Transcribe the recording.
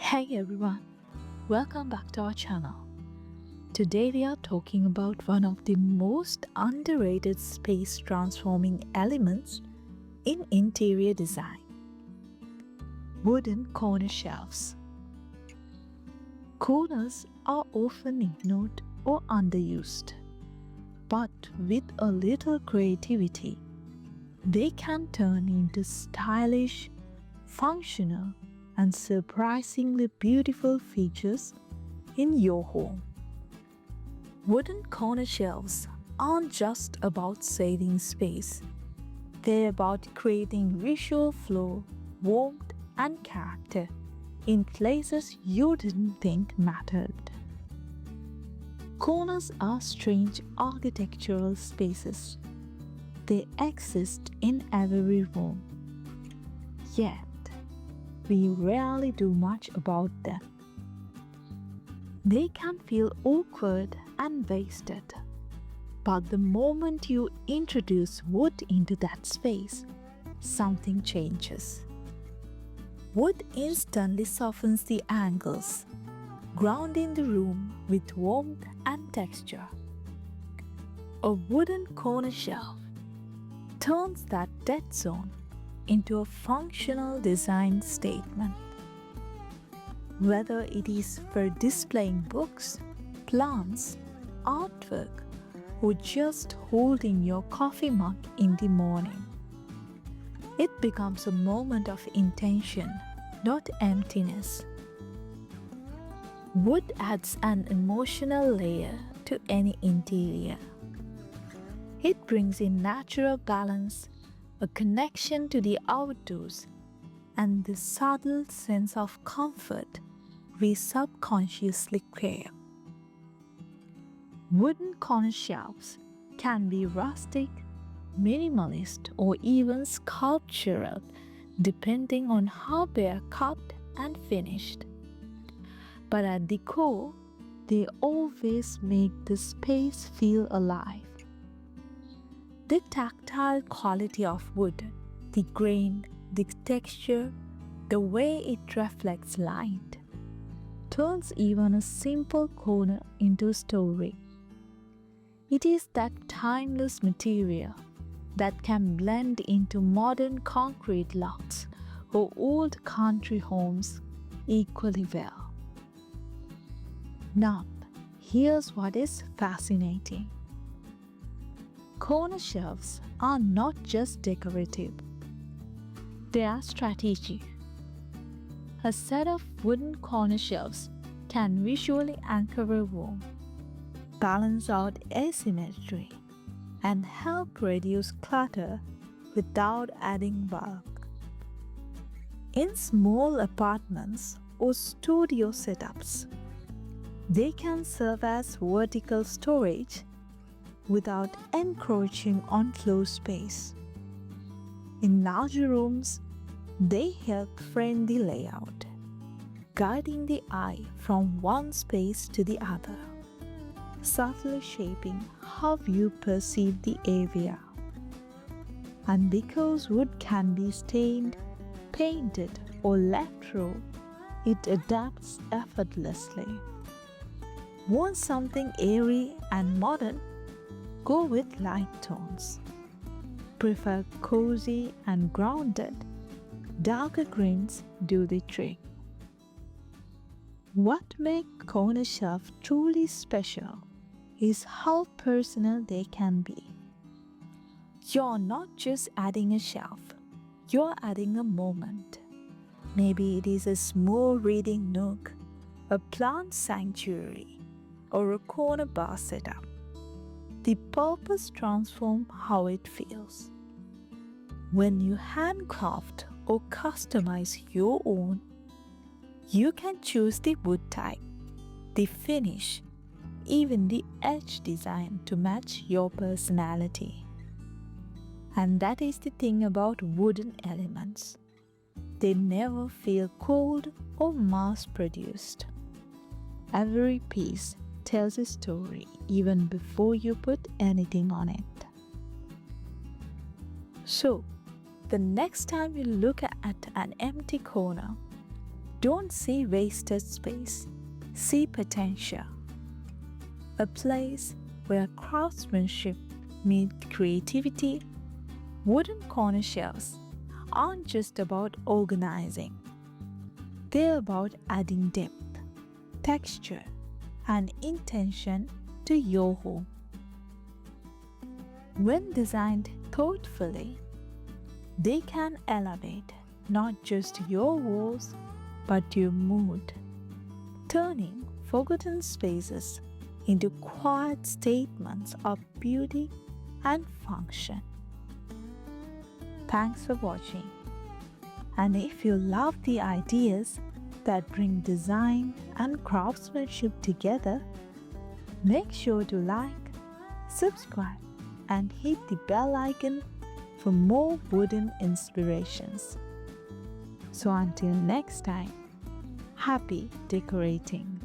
Hey everyone, welcome back to our channel. Today we are talking about one of the most underrated space transforming elements in interior design: wooden corner shelves. Corners are often ignored or underused, but with a little creativity, they can turn into stylish, functional, and surprisingly beautiful features in your home. Wooden corner shelves aren't just about saving space. They're about creating visual flow, warmth, and character in places you didn't think mattered. Corners are strange architectural spaces. They exist in every room. Yet, we rarely do much about them. They can feel awkward and wasted, but the moment you introduce wood into that space, something changes. Wood instantly softens the angles, grounding the room with warmth and texture. A wooden corner shelf turns that dead zone into a functional design statement. Whether it is for displaying books, plants, artwork, or just holding your coffee mug in the morning, it becomes a moment of intention, not emptiness. Wood adds an emotional layer to any interior. It brings in natural balance, a connection to the outdoors, and the subtle sense of comfort we subconsciously crave. Wooden corner shelves can be rustic, minimalist, or even sculptural, depending on how they are cut and finished. But at the core, they always make the space feel alive. The tactile quality of wood, the grain, the texture, the way it reflects light, turns even a simple corner into a story. It is that timeless material that can blend into modern concrete lots or old country homes equally well. Now, here's what is fascinating. Corner shelves are not just decorative, they are strategic. A set of wooden corner shelves can visually anchor a room, balance out asymmetry, and help reduce clutter without adding bulk. In small apartments or studio setups, they can serve as vertical storage without encroaching on floor space. In larger rooms, they help frame the layout, guiding the eye from one space to the other, subtly shaping how you perceive the area. And because wood can be stained, painted, or left raw, it adapts effortlessly. Want something airy and modern? Go with light tones. Prefer cozy and grounded? Darker greens do the trick. What makes corner shelf truly special is how personal they can be. You're not just adding a shelf, you're adding a moment. Maybe it is a small reading nook, a plant sanctuary, or a corner bar setup. The purpose transforms how it feels. When you handcraft or customize your own, you can choose the wood type, the finish, even the edge design to match your personality. And that is the thing about wooden elements. They never feel cold or mass-produced. Every piece tells a story even before you put anything on it. So, the next time you look at an empty corner, Don't see wasted space, see potential. A place where craftsmanship meets creativity. Wooden corner shelves aren't just about organizing, they're about adding depth, texture, and intention to your home. When designed thoughtfully, they can elevate not just your walls but your mood, turning forgotten spaces into quiet statements of beauty and function. Thanks for watching. And if you love the ideas that bring design and craftsmanship together, make sure to like, subscribe, and hit the bell icon for more wooden inspirations. So until next time, happy decorating.